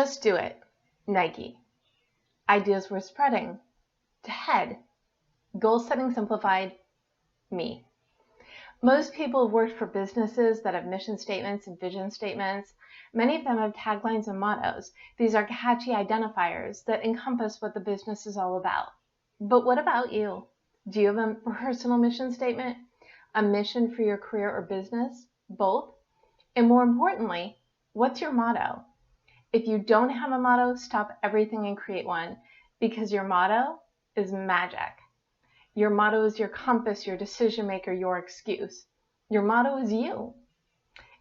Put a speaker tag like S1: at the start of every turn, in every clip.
S1: Just do it, Nike. Ideas worth spreading, TED. Goal setting simplified, me. Most people have worked for businesses that have mission statements and vision statements. Many of them have taglines and mottos. These are catchy identifiers that encompass what the business is all about. But what about you? Do you have a personal mission statement? A mission for your career or business? Both? And more importantly, what's your motto? If you don't have a motto, stop everything and create one, because your motto is magic. Your motto is your compass, your decision maker, your excuse. Your motto is you.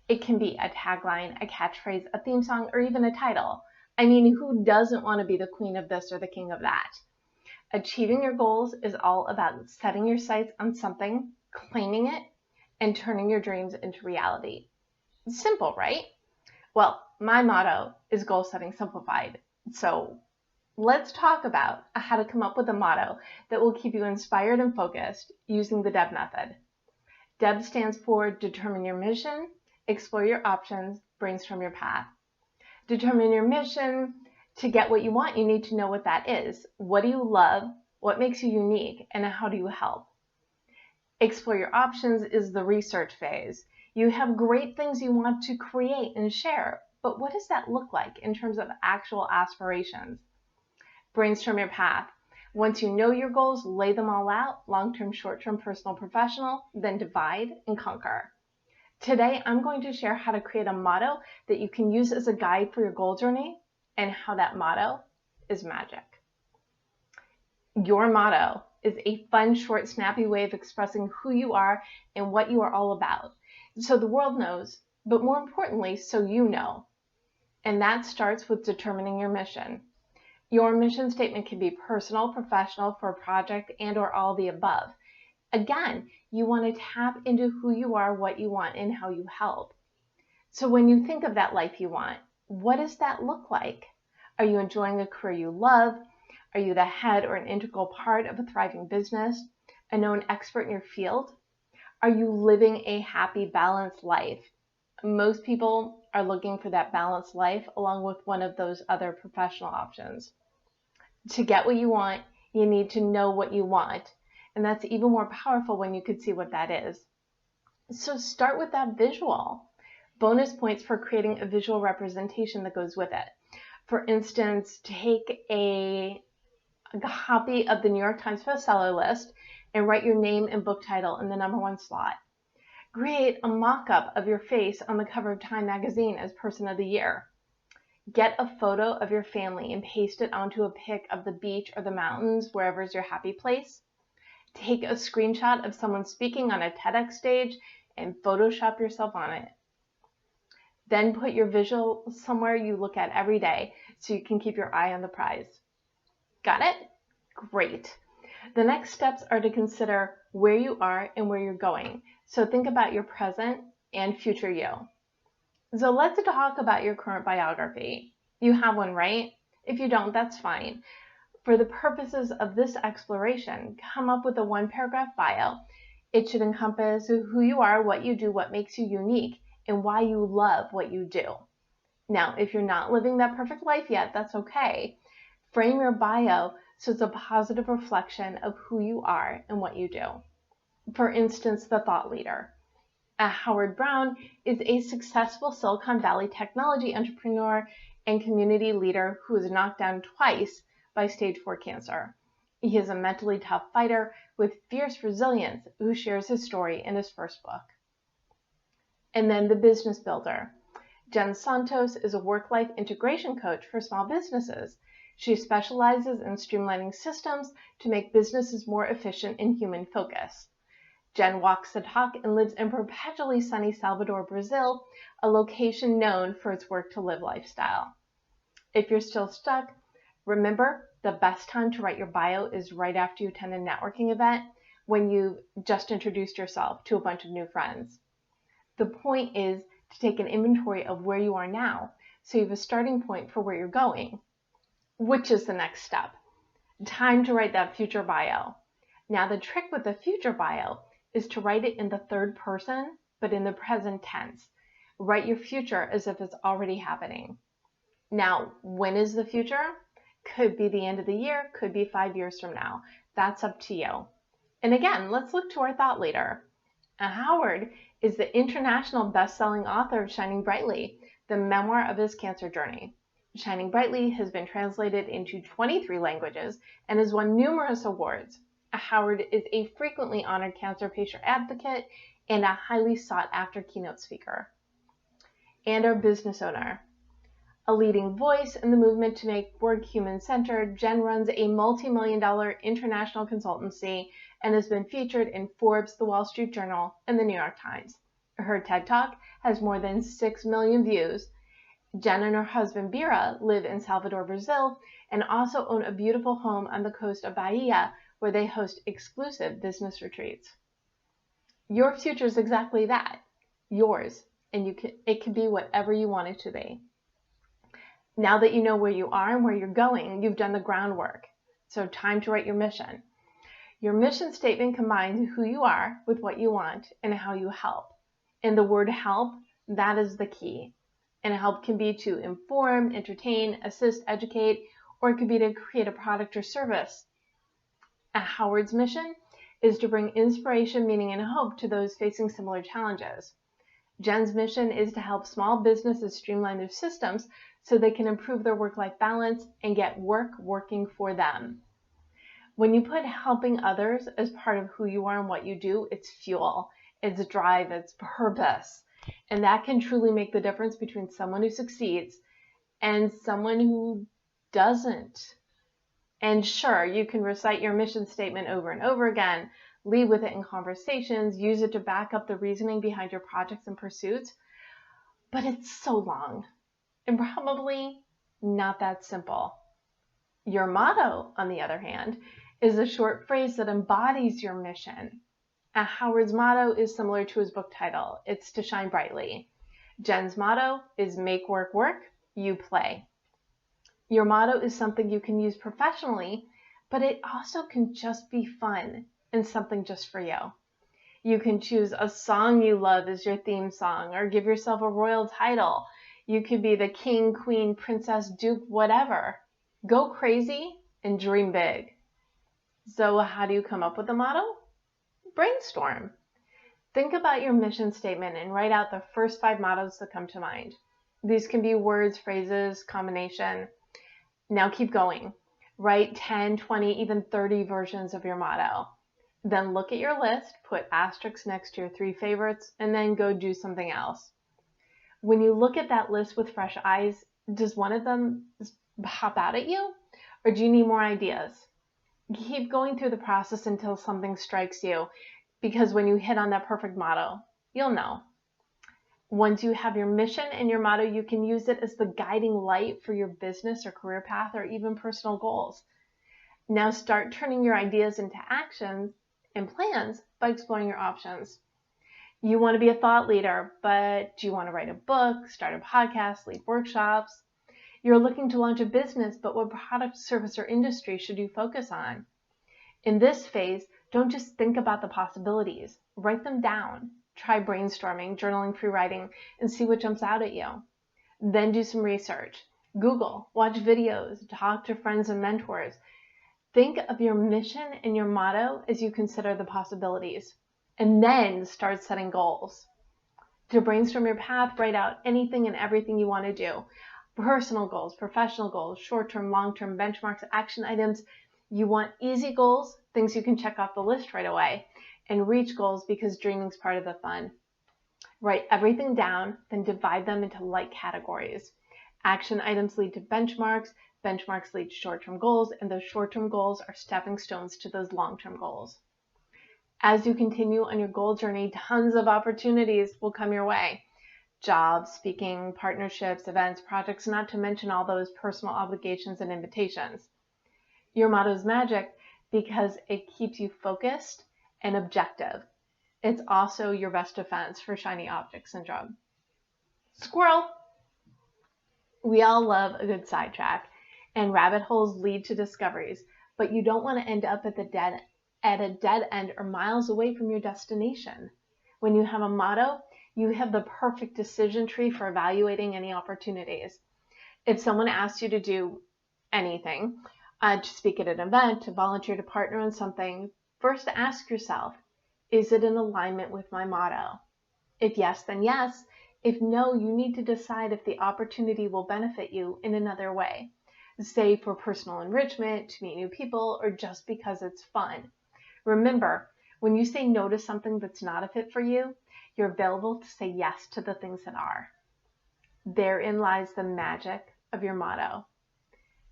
S1: It can be a tagline, a catchphrase, a theme song, or even a title. I mean, who doesn't want to be the queen of this or the king of that? Achieving your goals is all about setting your sights on something, claiming it, and turning your dreams into reality. Simple, right? Well, my motto is goal setting simplified. So let's talk about how to come up with a motto that will keep you inspired and focused using the DEB method. DEB stands for determine your mission, explore your options, brainstorm your path. Determine your mission. To get what you want, you need to know what that is. What do you love? What makes you unique? And how do you help? Explore your options is the research phase. You have great things you want to create and share, but what does that look like in terms of actual aspirations? Brainstorm your path. Once you know your goals, lay them all out, long-term, short-term, personal, professional, then divide and conquer. Today, I'm going to share how to create a motto that you can use as a guide for your goal journey and how that motto is magic. Your motto is a fun, short, snappy way of expressing who you are and what you are all about, so the world knows, but more importantly, so you know. And that starts with determining your mission. Your mission statement can be personal, professional, for a project, and or all the above. Again, you want to tap into who you are, what you want, and how you help. So when you think of that life you want, what does that look like? Are you enjoying a career you love? Are you the head or an integral part of a thriving business? A known expert in your field? Are you living a happy, balanced life? Most people are looking for that balanced life along with one of those other professional options. To get what you want, you need to know what you want, and that's even more powerful when you can see what that is. So start with that visual. Bonus points for creating a visual representation that goes with it. For instance, take a copy of the New York Times bestseller list and write your name and book title in the #1 slot. Create a mock-up of your face on the cover of Time magazine as Person of the Year. Get a photo of your family and paste it onto a pic of the beach or the mountains, wherever's your happy place. Take a screenshot of someone speaking on a TEDx stage and Photoshop yourself on it. Then put your visual somewhere you look at every day so you can keep your eye on the prize. Got it? Great. The next steps are to consider where you are and where you're going. So think about your present and future you. So let's talk about your current biography. You have one, right? If you don't, that's fine. For the purposes of this exploration, come up with a 1-paragraph bio. It should encompass who you are, what you do, what makes you unique, and why you love what you do. Now, if you're not living that perfect life yet, that's okay. Frame your bio so it's a positive reflection of who you are and what you do. For instance, the thought leader. Howard Brown is a successful Silicon Valley technology entrepreneur and community leader who was knocked down twice by stage 4 cancer. He is a mentally tough fighter with fierce resilience who shares his story in his first book. And then the business builder. Jen Santos is a work-life integration coach for small businesses. She specializes in streamlining systems to make businesses more efficient and human-focused. Jen walks the talk and lives in perpetually sunny Salvador, Brazil, a location known for its work-to-live lifestyle. If you're still stuck, remember the best time to write your bio is right after you attend a networking event when you've just introduced yourself to a bunch of new friends. The point is to take an inventory of where you are now so you have a starting point for where you're going, which is the next step. Time to write that future bio. Now the trick with the future bio is to write it in the third person, but in the present tense. Write your future as if it's already happening. Now, when is the future? Could be the end of the year, could be 5 years from now. That's up to you. And again, let's look to our thought leader. Howard is the international best-selling author of Shining Brightly, the memoir of his cancer journey. Shining Brightly has been translated into 23 languages and has won numerous awards. Howard is a frequently honored cancer patient advocate and a highly sought-after keynote speaker. And our business owner. A leading voice in the movement to make work human-centered, Jen runs a multi-million-dollar international consultancy and has been featured in Forbes, The Wall Street Journal, and The New York Times. Her TED Talk has more than 6 million views. Jen and her husband, Bira, live in Salvador, Brazil, and also own a beautiful home on the coast of Bahia, where they host exclusive business retreats. Your future is exactly that, yours, and it can be whatever you want it to be. Now that you know where you are and where you're going, you've done the groundwork. So time to write your mission. Your mission statement combines who you are with what you want and how you help. And the word help, that is the key. And help can be to inform, entertain, assist, educate, or it could be to create a product or service. Howard's mission is to bring inspiration, meaning, and hope to those facing similar challenges. Jen's mission is to help small businesses streamline their systems so they can improve their work-life balance and get work working for them. When you put helping others as part of who you are and what you do, it's fuel, it's drive, it's purpose. And that can truly make the difference between someone who succeeds and someone who doesn't. And sure, you can recite your mission statement over and over again, lead with it in conversations, use it to back up the reasoning behind your projects and pursuits, but it's so long and probably not that simple. Your motto, on the other hand, is a short phrase that embodies your mission. Howard's motto is similar to his book title. It's to shine brightly. Jen's motto is make work work, you play. Your motto is something you can use professionally, but it also can just be fun and something just for you. You can choose a song you love as your theme song or give yourself a royal title. You could be the king, queen, princess, duke, whatever. Go crazy and dream big. So how do you come up with a motto? Brainstorm. Think about your mission statement and write out the first 5 mottos that come to mind. These can be words, phrases, combination. Now keep going. Write 10, 20, even 30 versions of your motto. Then look at your list, put asterisks next to your 3 favorites, and then go do something else. When you look at that list with fresh eyes, does one of them pop out at you? Or do you need more ideas? Keep going through the process until something strikes you, because when you hit on that perfect motto, you'll know. Once you have your mission and your motto, you can use it as the guiding light for your business or career path or even personal goals. Now start turning your ideas into actions and plans by exploring your options. You want to be a thought leader, but do you want to write a book, start a podcast, lead workshops? You're looking to launch a business, but what product, service, or industry should you focus on? In this phase, don't just think about the possibilities. Write them down. Try brainstorming, journaling, free writing, and see what jumps out at you. Then do some research. Google, watch videos, talk to friends and mentors. Think of your mission and your motto as you consider the possibilities. And then start setting goals. To brainstorm your path, write out anything and everything you want to do. Personal goals, professional goals, short-term, long-term benchmarks, action items. You want easy goals, things you can check off the list right away, and reach goals because dreaming's part of the fun. Write everything down, then divide them into light categories. Action items lead to benchmarks, benchmarks lead to short-term goals, and those short-term goals are stepping stones to those long-term goals. As you continue on your goal journey, tons of opportunities will come your way. Jobs, speaking, partnerships, events, projects, not to mention all those personal obligations and invitations. Your motto is magic because it keeps you focused and objective. It's also your best defense for shiny object syndrome. Squirrel! We all love a good sidetrack, and rabbit holes lead to discoveries, but you don't want to end up at a dead end or miles away from your destination. When you have a motto, you have the perfect decision tree for evaluating any opportunities. If someone asks you to do anything, to speak at an event, to volunteer, to partner on something, first ask yourself, is it in alignment with my motto? If yes, then yes. If no, you need to decide if the opportunity will benefit you in another way, say for personal enrichment, to meet new people, or just because it's fun. Remember, when you say no to something that's not a fit for you, you're available to say yes to the things that are. Therein lies the magic of your motto.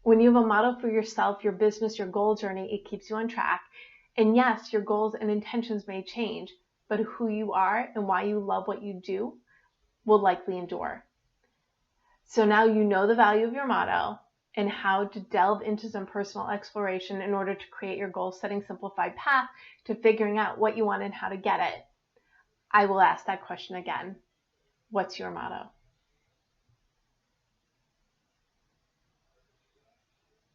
S1: When you have a motto for yourself, your business, your goal journey, it keeps you on track. And yes, your goals and intentions may change, but who you are and why you love what you do will likely endure. So now you know the value of your motto and how to delve into some personal exploration in order to create your goal-setting simplified path to figuring out what you want and how to get it. I will ask that question again. What's your motto?